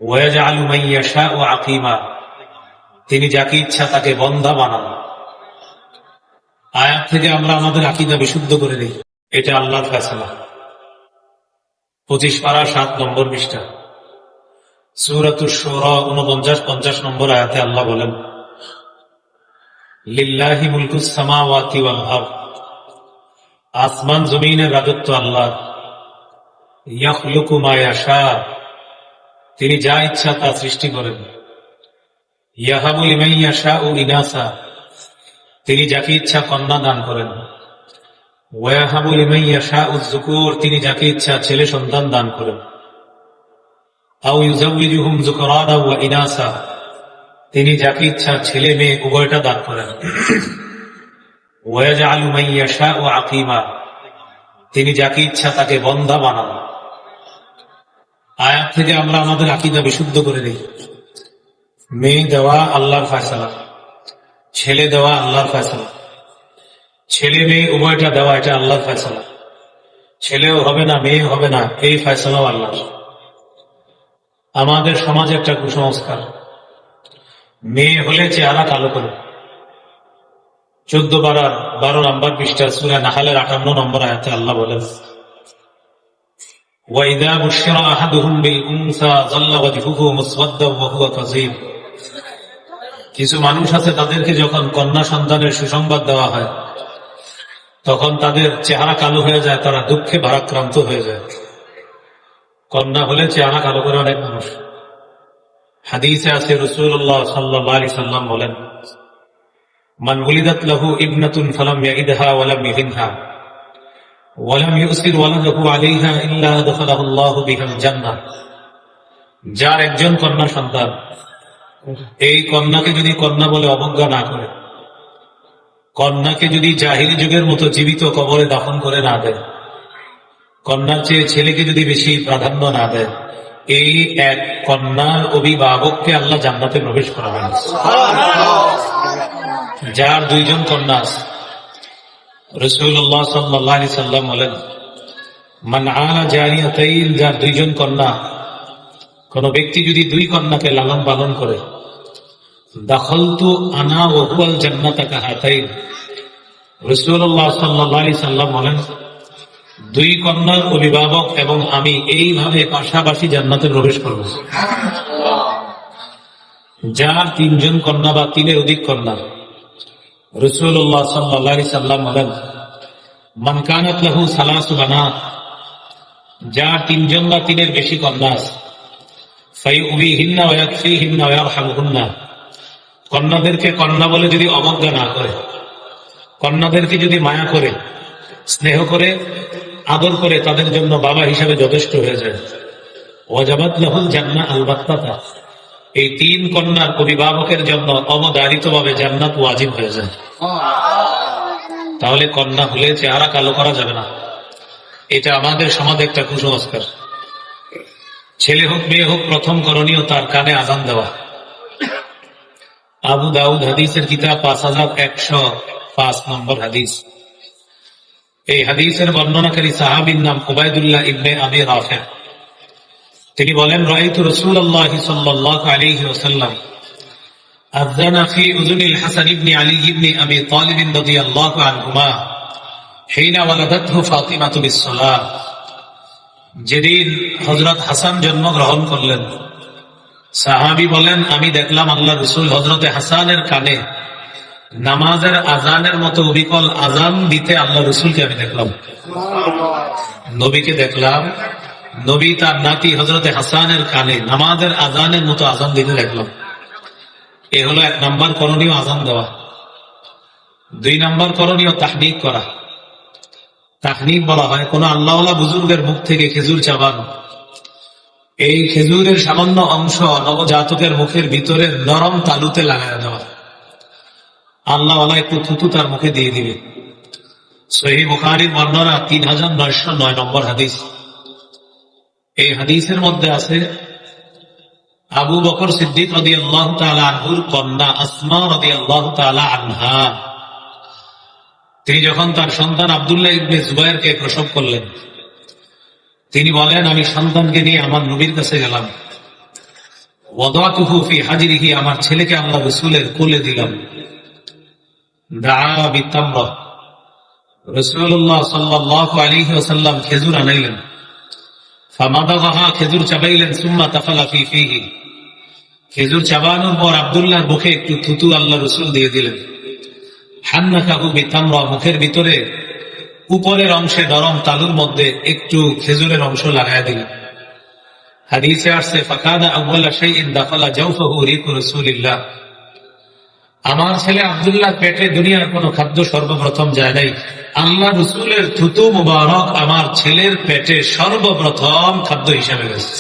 ওয়াজআলু মান ইয়াশাউ আকিমা, তিনি যাকে ইচ্ছা তাকে বন্ধা বানান। আয়াত থেকে আমরা আমাদের আকীদা বিশুদ্ধ করে নিই, এটা আল্লাহর ফয়সালা। 25 পারা 7 নম্বর পৃষ্ঠা, সূরাতুশ শুরা 49-50 নম্বর আয়াতে আল্লাহ বলেন, লিল্লাহি মুলকুস সামাওয়াতি ওয়াল আরদ, আসমান জমিনের রাজত্ব আল্লাহর। ইয়াখলুকু মা ইয়াশা, তিনি যা ইচ্ছা তা সৃষ্টি করেন। ইয়াহাবু লিমান ইয়াশাউ ইনাসা, তিনি যাকে ইচ্ছা কন্যা দান করেন। ওয়াহাবু লিমান ইয়াশাউ যুকুর, তিনি যাকে ইচ্ছা ছেলে সন্তান দান করেন। আও ইউযাওয়িজুহুম যুকরানা ওয়া ইনাসা, তিনি যাকে ইচ্ছা ছেলে মেয়ে উভয়টা দান করেন। ওয়াজআলু মান ইয়াশাউ আকিমা, তিনি যাকে ইচ্ছা তাকে বন্ধা বানান। আয়াত থেকে আমরা আমাদের আকীদা বিশুদ্ধ করে নিই, মেয়ে দেওয়া আল্লাহর ফয়সালা, ছেলে দেওয়া আল্লাহর ফয়সালা, ছেলে মেয়ে উভয়টা দেওয়া এটা আল্লাহর ফয়সালা। ছেলেও হবে না মেয়ে হবে না, এই ফয়সালাও আল্লাহর। আমাদের সমাজে একটা কুসংস্কার, মেয়ে হলে চেহারা কালো করে। 14 পারার 12 নম্বর পৃষ্ঠা, সূরা নাহলের 58 নম্বর আয়াতে আল্লাহ বলেন, ওয়াইদা বুশিরা আহাদুহুম বিল উনসা যাল্লা ওয়াজহুহু মুসওয়াদ্দান ওয়া হুয়া কাযীম, কিছু মানুষ আছে তাদেরকে যখন কন্যা সন্তানের সুসংবাদ দেওয়া হয় তখন তাদের চেহারা কালো হয়ে যায়, তারা দুঃখে ভারাক্রান্ত হয়ে যায়। কন্যা হলে চেহারা কালো করে অনেক মানুষ। হাদিসে আছে রাসূলুল্লাহ সাল্লাল্লাহু আলাইহি সাল্লাম বলেন, মান উলিদাত লাহু ইবনাতুন ফালাম ইয়াইদহা ওয়া লাম ইহিনহা ওয়া লাম ইউসির ওয়ালাদাহু আলাইহা ইল্লা আদখালাহু আল্লাহু বিহাল জান্নাহ, যার একজন কন্যা সন্তান, এই কন্যাকে যদি কন্যা বলে অবজ্ঞা না করে, কন্যাকে যদি জাহিলি যুগের মতো জীবিত কবরে দাফন করে না দেয়, কন্যার চেয়ে ছেলেকে যদি বেশি প্রাধান্য না দেয়, এই এক কন্যার অভিভাবককে আল্লাহ জান্নাতে প্রবেশ করাবেন। যার 2 জন কন্যা আছে, রাসূলুল্লাহ সাল্লাল্লাহু আলাইহি সাল্লাম বলেন, মান আলা জারিয়াতাইন, যার 2 জন কন্যা, কোন ব্যক্তি যদি 2 কন্যাকে লালন পালন করে, দাখালতু আনা ওয়া হুয়াল জান্নাতা কাহাতাইন, রাসূলুল্লাহ সাল্লাল্লাহু আলাইহি সাল্লাম বলেন, 2 কন্যার অভিভাবক এবং আমি এইভাবে পাশাপাশি জান্নাতে প্রবেশ করব। যার 3 জন কন্যা বা 3-এর অধিক কন্যা, রাসূলুল্লাহ সাল্লাল্লাহু আলাইহি সাল্লাম বলেন, মান কানাত লাহু সালাসু বানাত, যার 3 জন বা 3-এর বেশি কন্যা আছে, ফায়ুবিহিন্না ওয়া ইয়াকফিহিন্না ওয়া ইয়ারহামুহুন্না, কন্যাদেরকে কন্যা বলে যদি অবজ্ঞা না করে, কন্যাদেরকে যদি মায়া করে, স্নেহ করে, আদর করে, তাদের জন্য বাবা হিসাবে যথেষ্ট হয়ে যায়। ওয়াজাবাত লাহুল জান্নাহ আলবাত্তাতা, এই 3 কন্যার অভিভাবকের জন্য অবধারিতভাবে জান্নাত ওয়াজিব হয়ে যায়। তাহলে কন্যা হলে চেহারা কালো করা যাবে না, এটা আমাদের সমাজে একটা কুসংস্কার। ছেলে হোক মেয়ে হোক, প্রথম করণীয় তার কানে আযান দেওয়া। আবু দাউদ হাদিসের কিতাব 5105 নম্বর হাদিস। এই হাদিসের বর্ণনাকারী সাহাবীর নাম উবাইদুল্লাহ ইবনে আবি রাফি। তিনি বলেন, রাআইতু রাসূলুল্লাহ সাল্লাল্লাহু আলাইহি ওয়াসাল্লাম আযানা ফি উযুনিল হাসান ইবনে আলী ইবনে আবি তালিব রাদিয়াল্লাহু আনহুমা হিনা ওয়ালাদাতহু ফাতিমাতু বিস-সালাহ, যেদিন হযরত হাসান জন্মগ্রহণ করলেন, সাহাবী বলেন, আমি দেখলাম আল্লাহ রাসূল হযরতে হাসানের কানে নামাজের আজানের মতো অবিকল আজান দিতে আল্লাহ রাসূলকে আমি দেখলাম। নবীকে দেখলাম, নবী তার নাতি হযরতে হাসানের কানে নামাজের আজানের মতো আজান দিতে দেখলাম। এ হলো 1 নম্বর করণীয়, আজান দেওয়া। 2 নম্বর করণীয় তাহনিক করা। তাহনিক বলা হয় কোন আল্লাহওয়ালা বুজুর্গের মুখ থেকে খেজুর চাবানো। এই খেজুরের সামান্য অংশ নবজাতকের মুখের ভিতরে নরম তালুতে লাগায় দেওয়া। আল্লাহওয়ালা একটু থুতু তার মুখে দিয়ে দিবে। সহিহ বুখারীর বর্ণনা 3909 নম্বর হাদিস। এই হাদিসের মধ্যে আছে আবু বকর সিদ্দিক রাদিয়াল্লাহু তাআলা আনহুর কন্যা আসমা রাদিয়াল্লাহু তাআলা আনহা, তিনি যখন তার সন্তান আব্দুল্লাহ ইবনে জুবায়েরকে প্রসব করলেন, তিনি বলেন, আমি সন্তানকে নিয়ে আমার নবীর কাছে গেলাম। ওয়াদাতুহু ফি হাজরিহি, আমার ছেলেকে আল্লাহ রাসূলের কোলে দিলাম। দাআ বিতামরা, রাসূলুল্লাহ সাল্লাল্লাহু আলাইহি ওয়াসাল্লাম খেজুর আনাইলেন। ফামাদাগাহা, খেজুর চাবাইলেন। সুম্মা তাফালা ফি ফিহি, খেজুর চাবানোর পর আব্দুল্লাহর মুখে একটু থুতু আল্লাহ রাসূল দিয়ে দিলেন। হান্নাকাহু বিতামরা, মুখের ভিতরে উপরের অংশে নরম তালুর মধ্যে একটু খেজুরের অংশ লাগায় দিলেন। হাদিসে আসছে ফাকানা আউয়ালা শাইইন দাখালা জাওফাহু রিকু রাসূলিল্লাহ, আমার ছেলে আব্দুল্লাহ পেটে দুনিয়ার কোনো খাদ্য সর্বপ্রথম যায় নাই, আল্লাহ রাসূলের থুতু মুবারক আমার ছেলের পেটে সর্বপ্রথম খাদ্য হিসাবে গেছে।